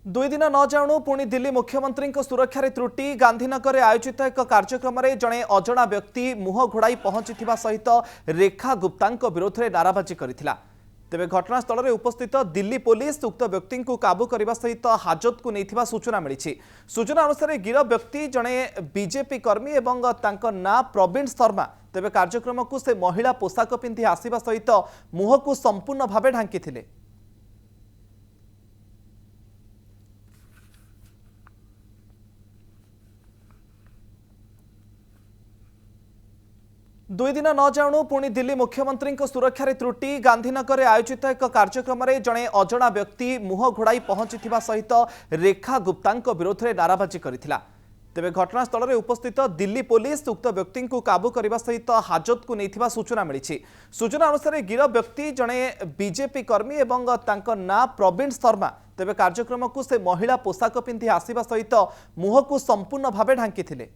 दुई दिन न जाणु पुणी दिल्ली मुख्यमंत्री सुरक्षा त्रुटि गांधीनगर में आयोजित एक कार्यक्रम में जड़े अजणा व्यक्ति मुह घोड़ाई पहुंची सहित रेखा गुप्ता विरोध में नाराबाजी करथिला। तेबे घटनास्थल में उपस्थित दिल्ली पुलिस उक्त व्यक्ति को काबू करने सहित हाजत को नहीं सूचना मिली। सूचना अनुसार गिरफ व्यक्ति जड़े बीजेपी कर्मी और तांको ना प्रवीण शर्मा। तेबे कार्यक्रम को से महिला पोशाक पिंधि आसवा सहित मुह को संपूर्ण भाव ढांकी थिले। दुई दिन न जाणु पुणी दिल्ली मुख्यमंत्री सुरक्षा त्रुटि गांधीनगर में आयोजित एक कार्यक्रम में जड़े अजणा व्यक्ति मुह घोड़ाई पहुंची सहित रेखा गुप्ता विरोध में नाराबाजी करथिला। तेबे घटनास्थल में उपस्थित दिल्ली पुलिस उक्त व्यक्ति को काबू करने सहित हाजत को नहीं सूचना मिली। सूचना अनुसार गिरफ व्यक्ति जड़े बीजेपी कर्मी और तांको ना प्रवीण शर्मा। तेबे कार्यक्रम को से महिला पोशाक पिंधि आसवा सहित मुह को संपूर्ण भाव ढांकी थिले।